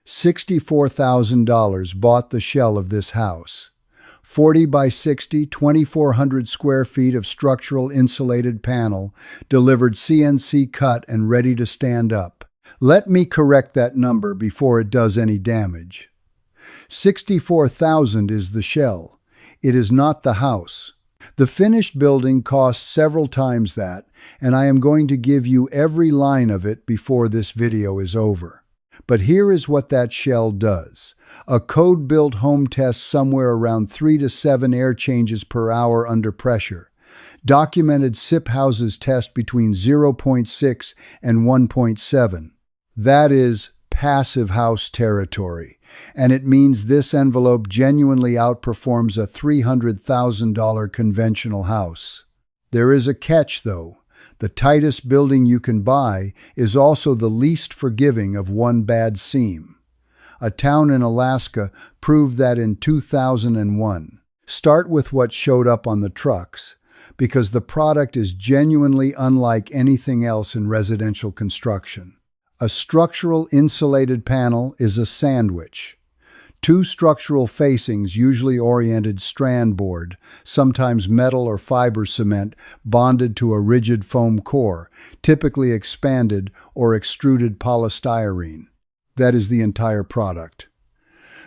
$64,000 bought the shell of this house. 40 by 60, 2,400 square feet of structural insulated panel, delivered CNC cut and ready to stand up. Let me correct that number before it does any damage. 64,000 is the shell. It is not the house. The finished building costs several times that, and I am going to give you every line of it before this video is over. But here is what that shell does. A code-built home tests somewhere around 3 to 7 air changes per hour under pressure. Documented SIP houses test between 0.6 and 1.7. That is passive house territory, and it means this envelope genuinely outperforms a $300,000 conventional house. There is a catch, though. The tightest building you can buy is also the least forgiving of one bad seam. A town in Alaska proved that in 2001. Start with what showed up on the trucks, because the product is genuinely unlike anything else in residential construction. A structural insulated panel is a sandwich. Two structural facings, usually oriented strand board, sometimes metal or fiber cement, bonded to a rigid foam core, typically expanded or extruded polystyrene. That is the entire product.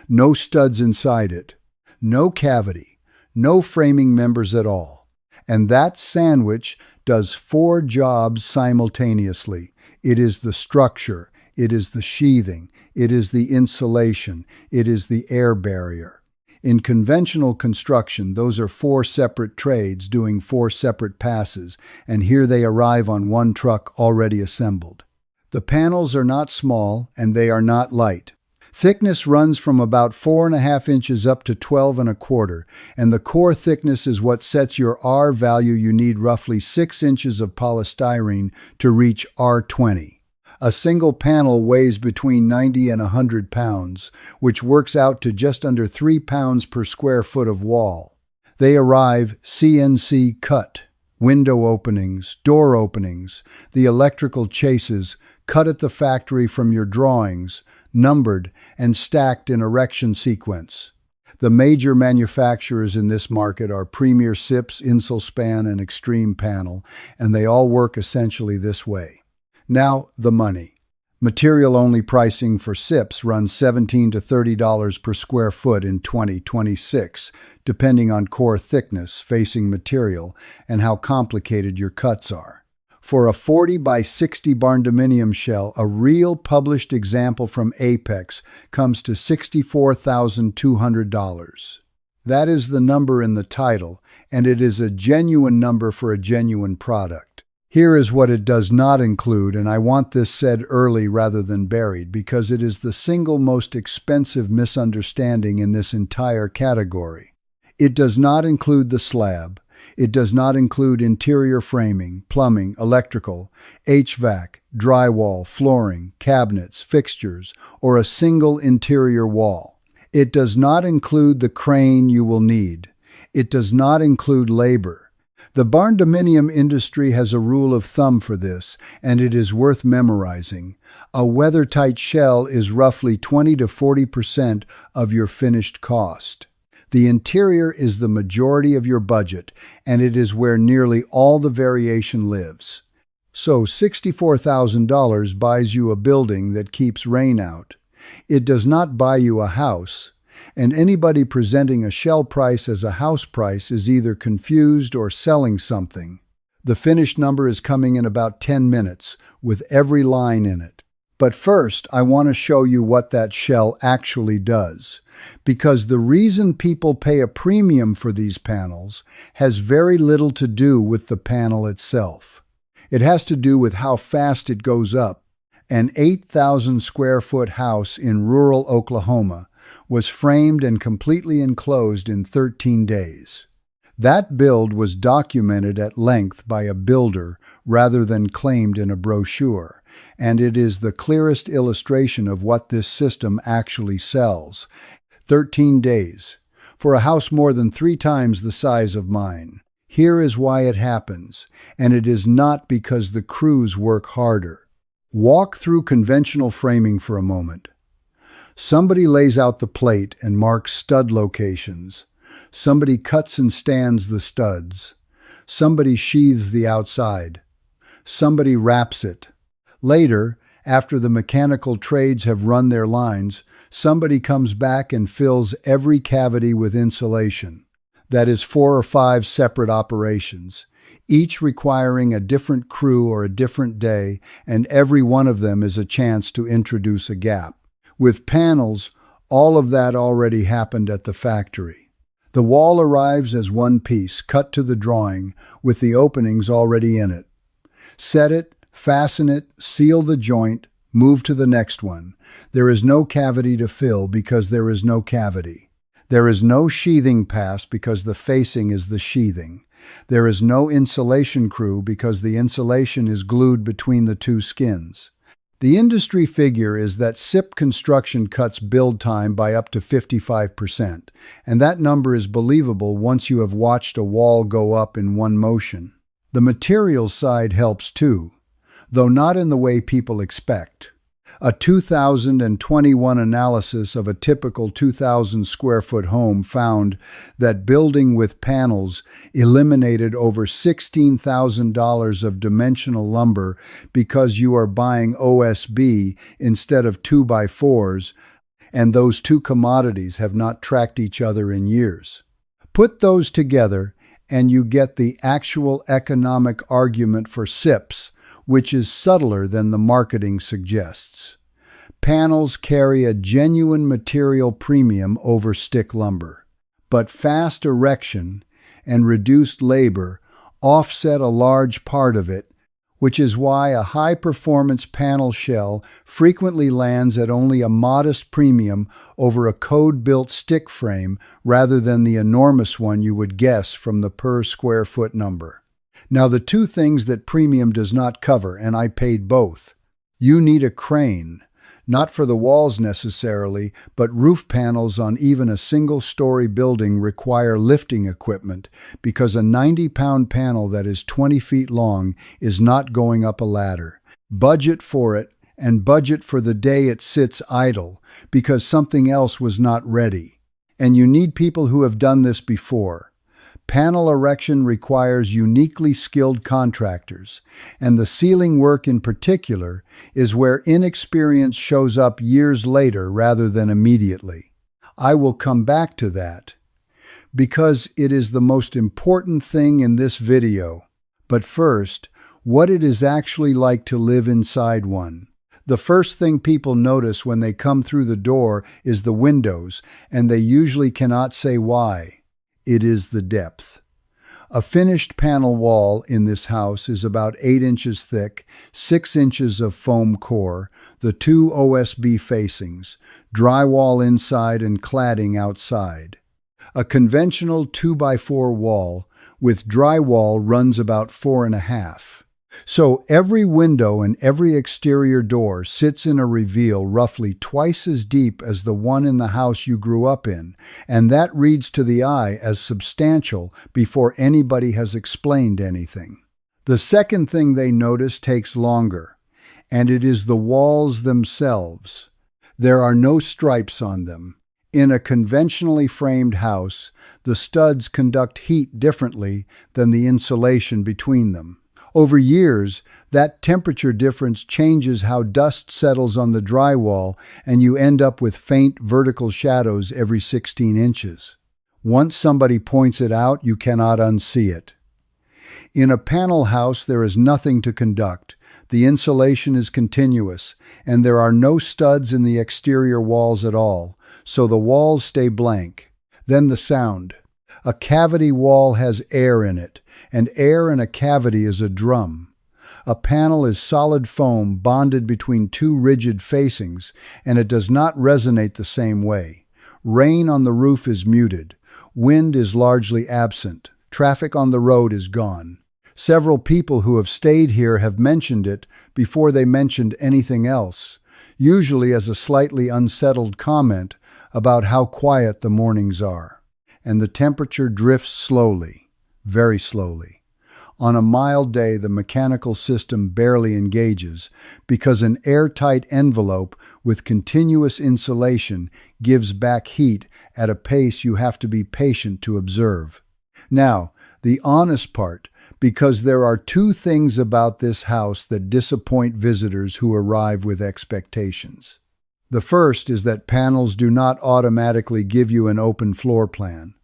No studs inside it, no cavity, no framing members at all. And that sandwich does 4 jobs simultaneously. It is the structure, it is the sheathing, it is the insulation, it is the air barrier. In conventional construction, those are 4 separate trades doing 4 separate passes, and here they arrive on one truck already assembled. The panels are not small, and they are not light. Thickness runs from about 4.5 inches up to 12.25, and the core thickness is what sets your R value. You need roughly 6 inches of polystyrene to reach R20. A single panel weighs between 90 and 100 pounds, which works out to just under 3 pounds per square foot of wall. They arrive CNC cut. Window openings, door openings, the electrical chases cut at the factory from your drawings, numbered and stacked in erection sequence. The major manufacturers in this market are Premier Sips, Insulspan, and Extreme Panel, and they all work essentially this way. Now, the money. Material-only pricing for SIPs runs $17 to $30 per square foot in 2026, depending on core thickness, facing material, and how complicated your cuts are. For a 40 by 60 Barndominium shell, a real published example from Apex comes to $64,200. That is the number in the title, and it is a genuine number for a genuine product. Here is what it does not include, and I want this said early rather than buried, because it is the single most expensive misunderstanding in this entire category. It does not include the slab. It does not include interior framing, plumbing, electrical, HVAC, drywall, flooring, cabinets, fixtures, or a single interior wall. It does not include the crane you will need. It does not include labor. The Barndominium industry has a rule of thumb for this, and it is worth memorizing. A weather-tight shell is roughly 20 to 40% of your finished cost. The interior is the majority of your budget, and it is where nearly all the variation lives. So $64,000 buys you a building that keeps rain out. It does not buy you a house. And anybody presenting a shell price as a house price is either confused or selling something. The finished number is coming in about 10 minutes, with every line in it. But first, I want to show you what that shell actually does, because the reason people pay a premium for these panels has very little to do with the panel itself. It has to do with how fast it goes up. An 8,000 square foot house in rural Oklahoma was framed and completely enclosed in 13 days. That build was documented at length by a builder rather than claimed in a brochure, and it is the clearest illustration of what this system actually sells. 13 days, for a house more than 3 times the size of mine. Here is why it happens, and it is not because the crews work harder. Walk through conventional framing for a moment. Somebody lays out the plate and marks stud locations. Somebody cuts and stands the studs. Somebody sheathes the outside. Somebody wraps it. Later, after the mechanical trades have run their lines, somebody comes back and fills every cavity with insulation. That is 4 or 5 separate operations, each requiring a different crew or a different day, and every one of them is a chance to introduce a gap. With panels, all of that already happened at the factory. The wall arrives as one piece, cut to the drawing, with the openings already in it. Set it, fasten it, seal the joint, move to the next one. There is no cavity to fill because there is no cavity. There is no sheathing pass because the facing is the sheathing. There is no insulation crew because the insulation is glued between the two skins. The industry figure is that SIP construction cuts build time by up to 55%, and that number is believable once you have watched a wall go up in one motion. The materials side helps too, though not in the way people expect. A 2021 analysis of a typical 2,000 square foot home found that building with panels eliminated over $16,000 of dimensional lumber because you are buying OSB instead of 2x4s, and those two commodities have not tracked each other in years. Put those together and you get the actual economic argument for SIPs, which is subtler than the marketing suggests. Panels carry a genuine material premium over stick lumber, but fast erection and reduced labor offset a large part of it, which is why a high-performance panel shell frequently lands at only a modest premium over a code-built stick frame rather than the enormous one you would guess from the per square foot number. Now, the two things that premium does not cover, and I paid both. You need a crane, not for the walls necessarily, but roof panels on even a single-story building require lifting equipment because a 90-pound panel that is 20 feet long is not going up a ladder. Budget for it, and budget for the day it sits idle because something else was not ready. And you need people who have done this before. Panel erection requires uniquely skilled contractors, and the ceiling work in particular is where inexperience shows up years later rather than immediately. I will come back to that, because it is the most important thing in this video. But first, what it is actually like to live inside one. The first thing people notice when they come through the door is the windows, and they usually cannot say why. It is the depth. A finished panel wall in this house is about 8 inches thick, 6 inches of foam core, the 2 OSB facings, drywall inside and cladding outside. A conventional 2x4 wall with drywall runs about 4.5. So every window and every exterior door sits in a reveal roughly twice as deep as the one in the house you grew up in, and that reads to the eye as substantial before anybody has explained anything. The second thing they notice takes longer, and it is the walls themselves. There are no stripes on them. In a conventionally framed house, the studs conduct heat differently than the insulation between them. Over years, that temperature difference changes how dust settles on the drywall, and you end up with faint vertical shadows every 16 inches. Once somebody points it out, you cannot unsee it. In a panel house, there is nothing to conduct. The insulation is continuous, and there are no studs in the exterior walls at all, so the walls stay blank. Then the sound. A cavity wall has air in it, and air in a cavity is a drum. A panel is solid foam bonded between two rigid facings, and it does not resonate the same way. Rain on the roof is muted. Wind is largely absent. Traffic on the road is gone. Several people who have stayed here have mentioned it before they mentioned anything else, usually as a slightly unsettled comment about how quiet the mornings are. And the temperature drifts slowly, very slowly. On a mild day, the mechanical system barely engages because an airtight envelope with continuous insulation gives back heat at a pace you have to be patient to observe. Now, the honest part, because there are two things about this house that disappoint visitors who arrive with expectations. The first is that panels do not automatically give you an open floor plan.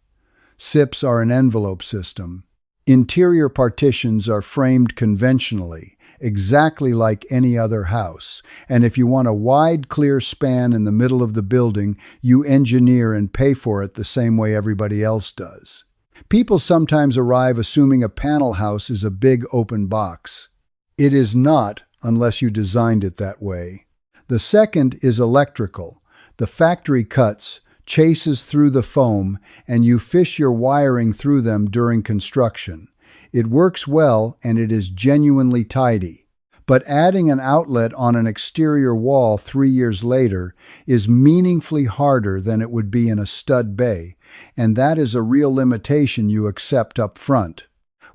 SIPs are an envelope system. Interior partitions are framed conventionally, exactly like any other house, and if you want a wide, clear span in the middle of the building, you engineer and pay for it the same way everybody else does. People sometimes arrive assuming a panel house is a big open box. It is not, unless you designed it that way. The second is electrical. The factory cuts, chases through the foam, and you fish your wiring through them during construction. It works well, and it is genuinely tidy. But adding an outlet on an exterior wall 3 years later is meaningfully harder than it would be in a stud bay, and that is a real limitation you accept up front.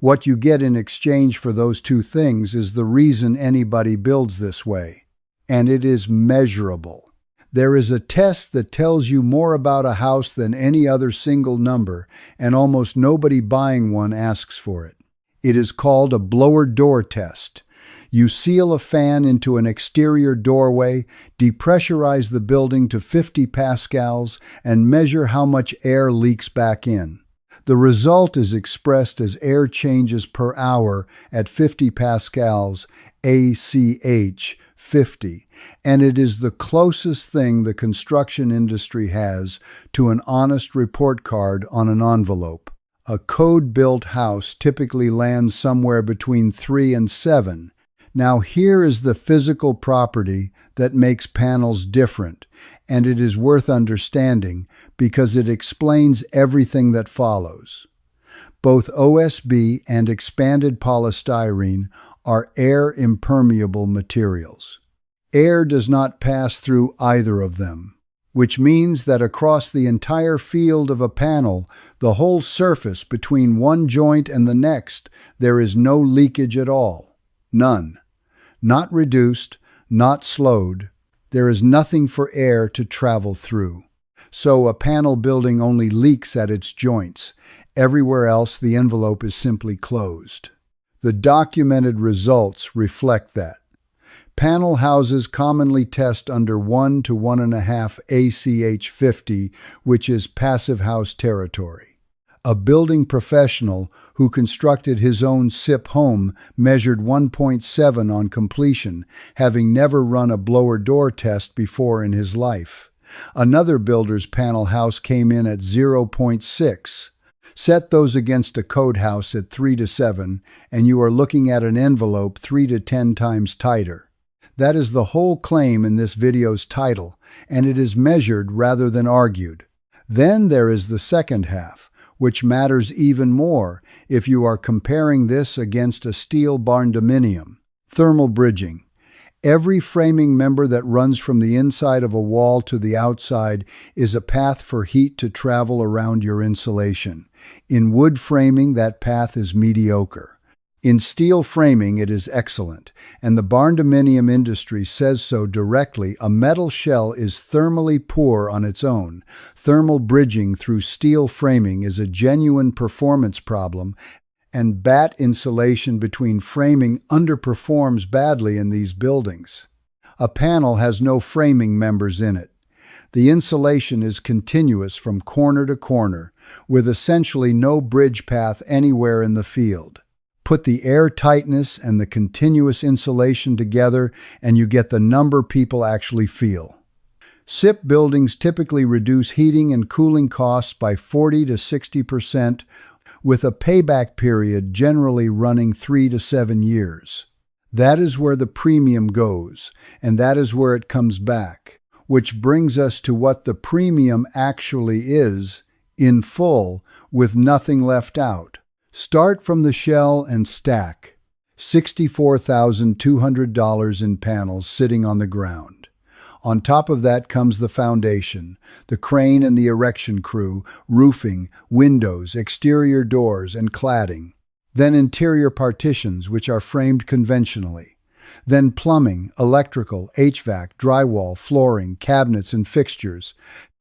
What you get in exchange for those two things is the reason anybody builds this way, and it is measurable. There is a test that tells you more about a house than any other single number, and almost nobody buying one asks for it. It is called a blower door test. You seal a fan into an exterior doorway, depressurize the building to 50 pascals, and measure how much air leaks back in. The result is expressed as air changes per hour at 50 pascals, ACH 50, and it is the closest thing the construction industry has to an honest report card on an envelope. A code-built house typically lands somewhere between 3 and 7. Now here is the physical property that makes panels different, and it is worth understanding because it explains everything that follows. Both OSB and expanded polystyrene are air-impermeable materials. Air does not pass through either of them, which means that across the entire field of a panel, the whole surface between one joint and the next, there is no leakage at all. None. Not reduced, not slowed. There is nothing for air to travel through. So a panel building only leaks at its joints. Everywhere else, the envelope is simply closed. The documented results reflect that. Panel houses commonly test under 1 to 1.5 ACH 50, which is passive house territory. A building professional who constructed his own SIP home measured 1.7 on completion, having never run a blower door test before in his life. Another builder's panel house came in at 0.6. Set those against a code house at 3 to 7, and you are looking at an envelope 3 to 10 times tighter. That is the whole claim in this video's title, and it is measured rather than argued. Then there is the second half, which matters even more if you are comparing this against a steel barndominium. Thermal bridging. Every framing member that runs from the inside of a wall to the outside is a path for heat to travel around your insulation. In wood framing, that path is mediocre. In steel framing, it is excellent, and the barndominium industry says so directly. A metal shell is thermally poor on its own. Thermal bridging through steel framing is a genuine performance problem, and batt insulation between framing underperforms badly in these buildings. A panel has no framing members in it. The insulation is continuous from corner to corner, with essentially no bridge path anywhere in the field. Put the air tightness and the continuous insulation together, and you get the number people actually feel. SIP buildings typically reduce heating and cooling costs by 40 to 60%, with a payback period generally running 3 to 7 years. That is where the premium goes, and that is where it comes back, which brings us to what the premium actually is, in full, with nothing left out. Start from the shell and stack. $64,200 in panels sitting on the ground. On top of that comes the foundation, the crane and the erection crew, roofing, windows, exterior doors, and cladding. then interior partitions, which are framed conventionally, then plumbing, electrical, HVAC, drywall, flooring, cabinets, and fixtures.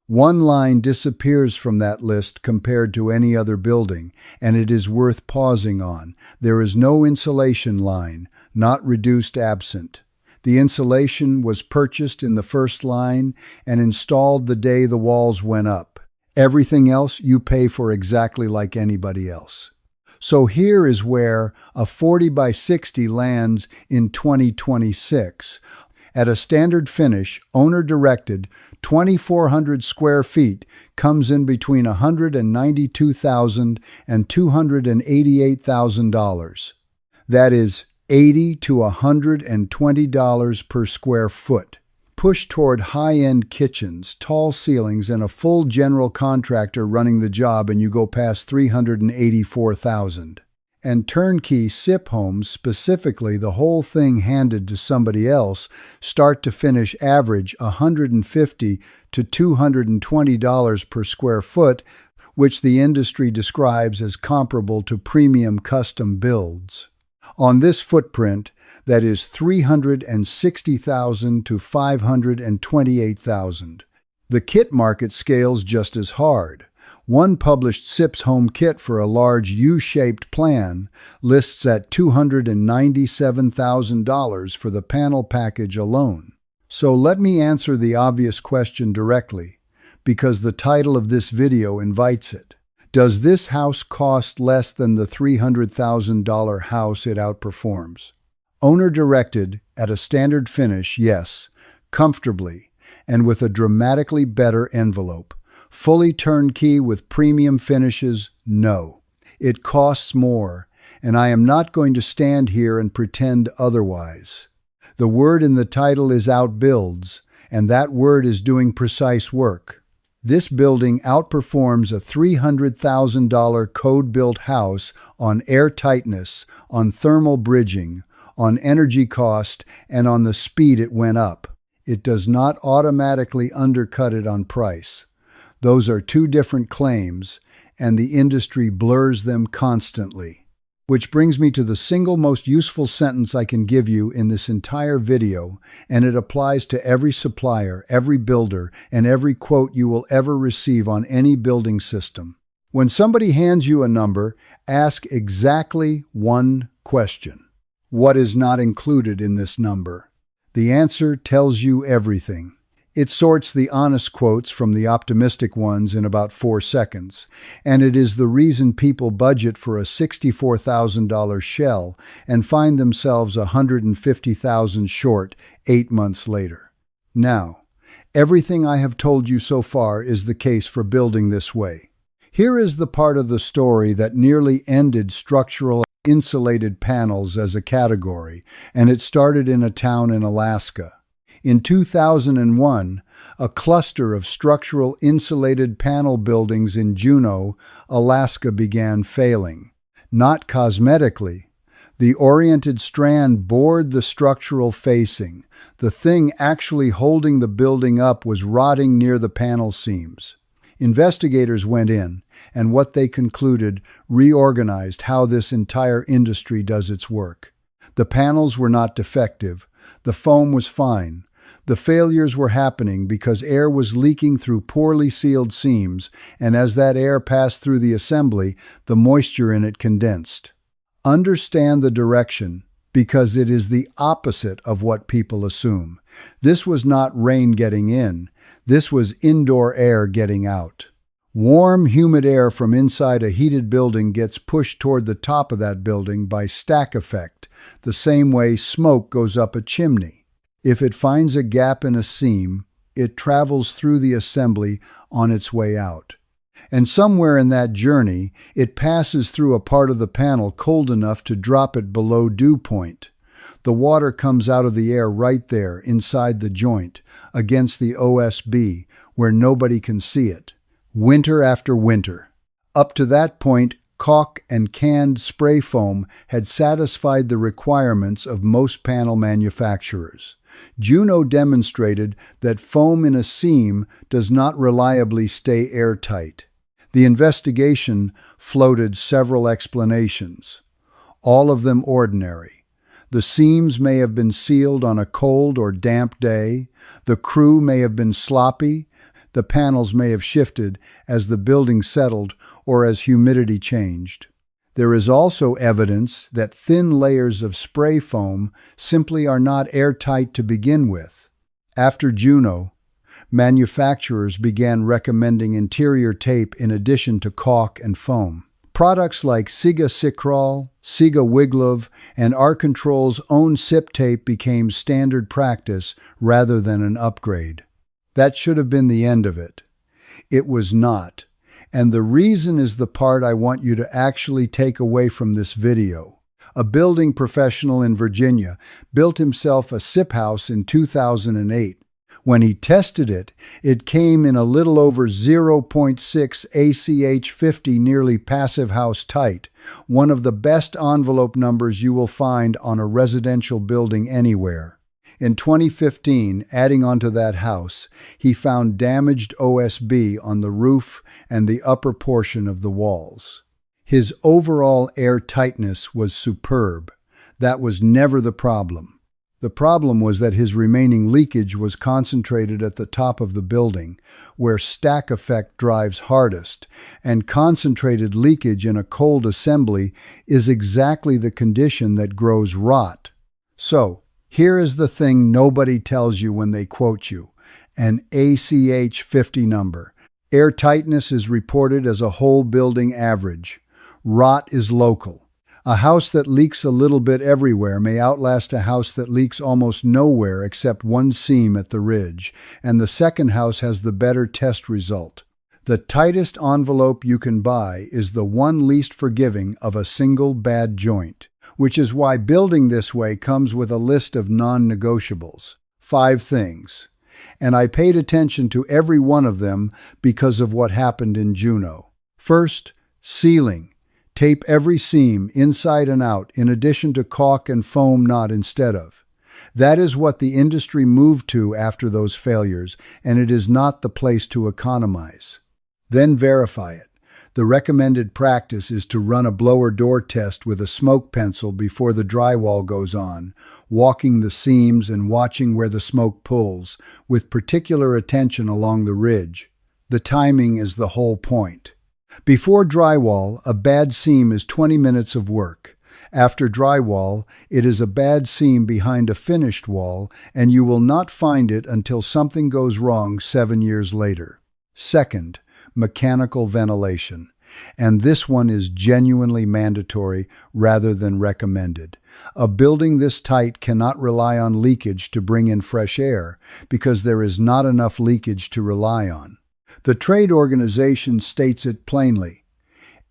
One line disappears from that list compared to any other building, and it is worth pausing on. There is no insulation line, not reduced absent. The insulation was purchased in the first line and installed the day the walls went up. Everything else you pay for exactly like anybody else. So here is where a 40 by 60 lands in 2026. At a standard finish, owner-directed, 2,400 square feet comes in between $192,000 and $288,000. That is $80 to $120 per square foot. Push toward high-end kitchens, tall ceilings, and a full general contractor running the job, and you go past $384,000. And turnkey SIP homes, specifically the whole thing handed to somebody else, start to finish average $150 to $220 per square foot, which the industry describes as comparable to premium custom builds. On this footprint, that is $360,000 to $528,000. The kit market scales just as hard. One published SIP's home kit for a large U-shaped plan lists at $297,000 for the panel package alone. So let me answer the obvious question directly, because the title of this video invites it. Does this house cost less than the $300,000 house it outperforms? Owner-directed, at a standard finish, yes, comfortably, and with a dramatically better envelope. Fully turnkey with premium finishes, no. It costs more, and I am not going to stand here and pretend otherwise. The word in the title is Outbuilds, and that word is doing precise work. This building outperforms a $300,000 code-built house on airtightness, on thermal bridging, on energy cost, and on the speed it went up. It does not automatically undercut it on price. Those are two different claims, and the industry blurs them constantly. Which brings me to the single most useful sentence I can give you in this entire video, and it applies to every supplier, every builder, and every quote you will ever receive on any building system. When somebody hands you a number, ask exactly one question. What is not included in this number? The answer tells you everything. It sorts the honest quotes from the optimistic ones in about 4 seconds, and it is the reason people budget for a $64,000 shell and find themselves $150,000 short 8 months later. Now, everything I have told you so far is the case for building this way. Here is the part of the story that nearly ended structural insulated panels as a category, and it started in a town in Alaska. In 2001, a cluster of structural insulated panel buildings in Juneau, Alaska began failing. Not cosmetically. The oriented strand bored the structural facing. The thing actually holding the building up was rotting near the panel seams. Investigators went in, and what they concluded reorganized how this entire industry does its work. The panels were not defective. The foam was fine. The failures were happening because air was leaking through poorly sealed seams, and as that air passed through the assembly, the moisture in it condensed. Understand the direction, because it is the opposite of what people assume. This was not rain getting in. This was indoor air getting out. Warm, humid air from inside a heated building gets pushed toward the top of that building by stack effect, the same way smoke goes up a chimney. If it finds a gap in a seam, it travels through the assembly on its way out. And somewhere in that journey, it passes through a part of the panel cold enough to drop it below dew point. The water comes out of the air right there, inside the joint, against the OSB, where nobody can see it. Winter after winter. Up to that point, caulk and canned spray foam had satisfied the requirements of most panel manufacturers. Juneau demonstrated that foam in a seam does not reliably stay airtight. The investigation floated several explanations. all of them ordinary. The seams may have been sealed on a cold or damp day, the crew may have been sloppy, the panels may have shifted as the building settled or as humidity changed. There is also evidence that thin layers of spray foam simply are not airtight to begin with. After Juno, manufacturers began recommending interior tape in addition to caulk and foam. Products like Siga Cicrol, Siga Wiglov, and Arcontrol's own SIP tape became standard practice rather than an upgrade. That should have been the end of it. It was not. And the reason is the part I want you to actually take away from this video. A building professional in Virginia built himself a SIP house in 2008. When he tested it, it came in a little over 0.6 ACH50 nearly passive house tight, one of the best envelope numbers you will find on a residential building anywhere. In 2015, adding onto that house, he found damaged OSB on the roof and the upper portion of the walls. His overall air tightness was superb. That was never the problem. The problem was that his remaining leakage was concentrated at the top of the building, where stack effect drives hardest, and concentrated leakage in a cold assembly is exactly the condition that grows rot. So, here is the thing nobody tells you when they quote you, an ACH50 number. Air tightness is reported as a whole building average. Rot is local. A house that leaks a little bit everywhere may outlast a house that leaks almost nowhere except one seam at the ridge, and the second house has the better test result. The tightest envelope you can buy is the one least forgiving of a single bad joint, which is why building this way comes with a list of non-negotiables. 5 things. And I paid attention to every one of them because of what happened in Juno. First, sealing. Tape every seam, inside and out, in addition to caulk and foam knot instead of. That is what the industry moved to after those failures, and it is not the place to economize. Then verify it. The recommended practice is to run a blower door test with a smoke pencil before the drywall goes on, walking the seams and watching where the smoke pulls, with particular attention along the ridge. The timing is the whole point. Before drywall, a bad seam is 20 minutes of work. After drywall, it is a bad seam behind a finished wall, and you will not find it until something goes wrong 7 years later. Second, mechanical ventilation. And this one is genuinely mandatory rather than recommended. A building this tight cannot rely on leakage to bring in fresh air because there is not enough leakage to rely on. The trade organization states it plainly.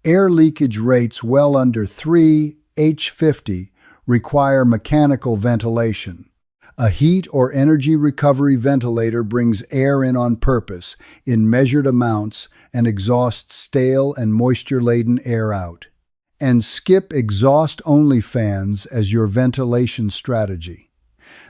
Air leakage rates well under 3 H50 require mechanical ventilation. A heat or energy recovery ventilator brings air in on purpose in measured amounts and exhausts stale and moisture-laden air out. And skip exhaust-only fans as your ventilation strategy.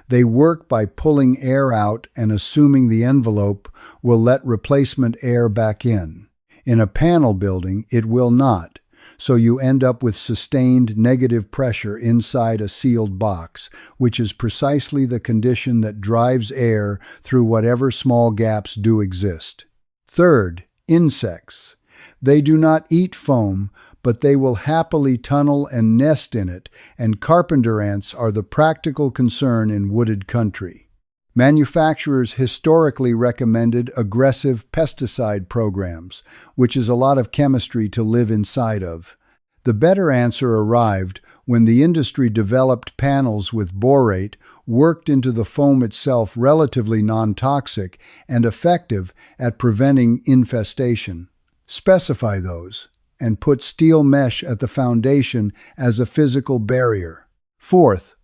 They work by pulling air out and assuming the envelope will let replacement air back in. In a panel building, it will not, so you end up with sustained negative pressure inside a sealed box, which is precisely the condition that drives air through whatever small gaps do exist. Third, insects. They do not eat foam, but they will happily tunnel and nest in it, and carpenter ants are the practical concern in wooded country. Manufacturers historically recommended aggressive pesticide programs, which is a lot of chemistry to live inside of. The better answer arrived when the industry developed panels with borate worked into the foam itself relatively non-toxic and effective at preventing infestation. Specify those, and put steel mesh at the foundation as a physical barrier. Fourth,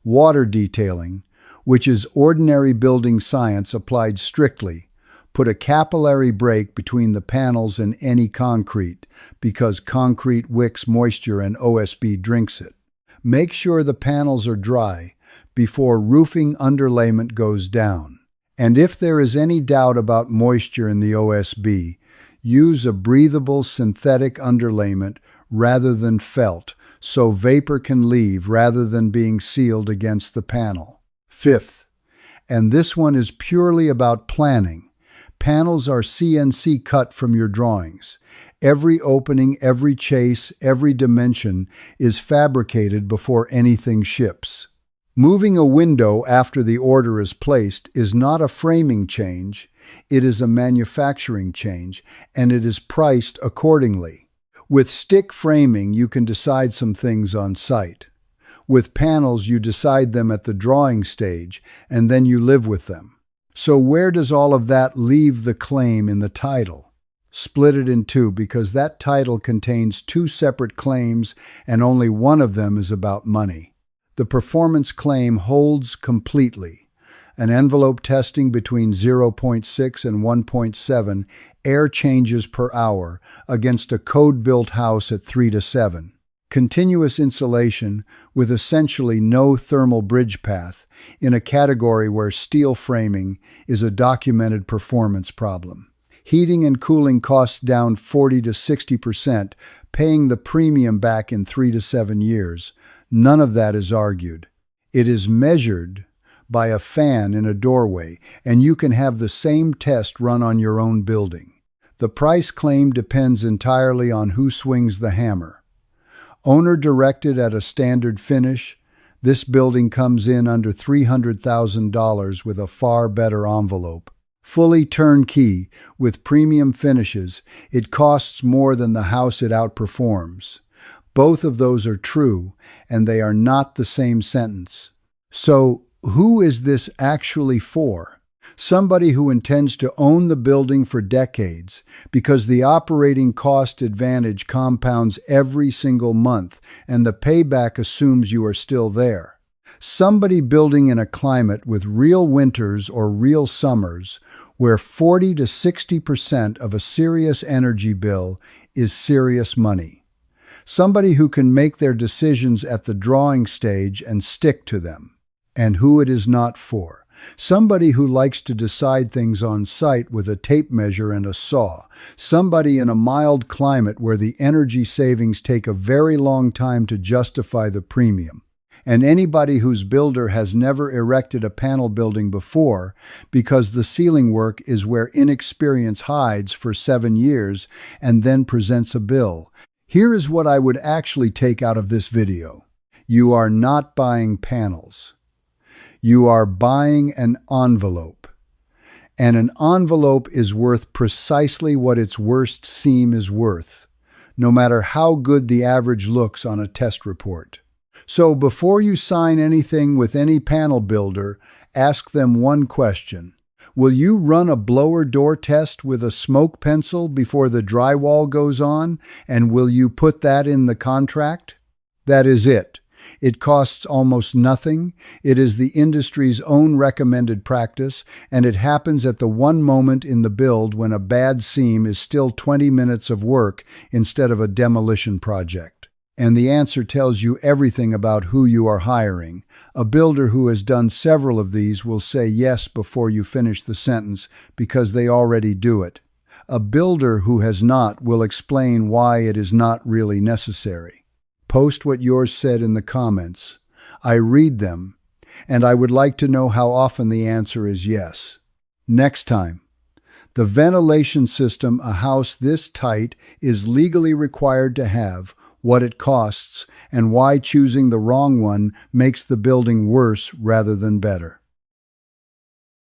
water detailing, which is ordinary building science applied strictly. Put a capillary break between the panels and any concrete, because concrete wicks moisture and OSB drinks it. Make sure the panels are dry before roofing underlayment goes down. And if there is any doubt about moisture in the OSB, use a breathable synthetic underlayment rather than felt so vapor can leave rather than being sealed against the panel. Fifth, and this one is purely about planning. Panels are CNC cut from your drawings. Every opening, every chase, every dimension is fabricated before anything ships. Moving a window after the order is placed is not a framing change, it is a manufacturing change, and it is priced accordingly. With stick framing, you can decide some things on site. With panels, you decide them at the drawing stage, and then you live with them. So where does all of that leave the claim in the title? Split it in two, because that title contains two separate claims, and only one of them is about money. The performance claim holds completely. An envelope testing between 0.6 and 1.7 air changes per hour against a code-built house at 3 to 7. Continuous insulation with essentially no thermal bridge path in a category where steel framing is a documented performance problem. Heating and cooling costs down 40 to 60%, paying the premium back in 3 to 7 years. None of that is argued. It is measured by a fan in a doorway, and you can have the same test run on your own building. The price claim depends entirely on who swings the hammer. Owner directed at a standard finish, this building comes in under $300,000 with a far better envelope. Fully turnkey, with premium finishes, it costs more than the house it outperforms. Both of those are true, and they are not the same sentence. So, who is this actually for? Somebody who intends to own the building for decades, because the operating cost advantage compounds every single month, and the payback assumes you are still there. Somebody building in a climate with real winters or real summers, where 40 to 60% of a serious energy bill is serious money. Somebody who can make their decisions at the drawing stage and stick to them. And who it is not for. Somebody who likes to decide things on site with a tape measure and a saw. Somebody in a mild climate where the energy savings take a very long time to justify the premium. And anybody whose builder has never erected a panel building before, because the ceiling work is where inexperience hides for 7 years and then presents a bill. Here is what I would actually take out of this video. You are not buying panels. You are buying an envelope. And an envelope is worth precisely what its worst seam is worth, no matter how good the average looks on a test report. So before you sign anything with any panel builder, ask them one question. Will you run a blower door test with a smoke pencil before the drywall goes on, and will you put that in the contract? That is it. It costs almost nothing, it is the industry's own recommended practice, and it happens at the one moment in the build when a bad seam is still 20 minutes of work instead of a demolition project. And the answer tells you everything about who you are hiring. A builder who has done several of these will say yes before you finish the sentence because they already do it. A builder who has not will explain why it is not really necessary. Post what yours said in the comments. I read them, and I would like to know how often the answer is yes. Next time. The ventilation system a house this tight is legally required to have, what it costs, and why choosing the wrong one makes the building worse rather than better.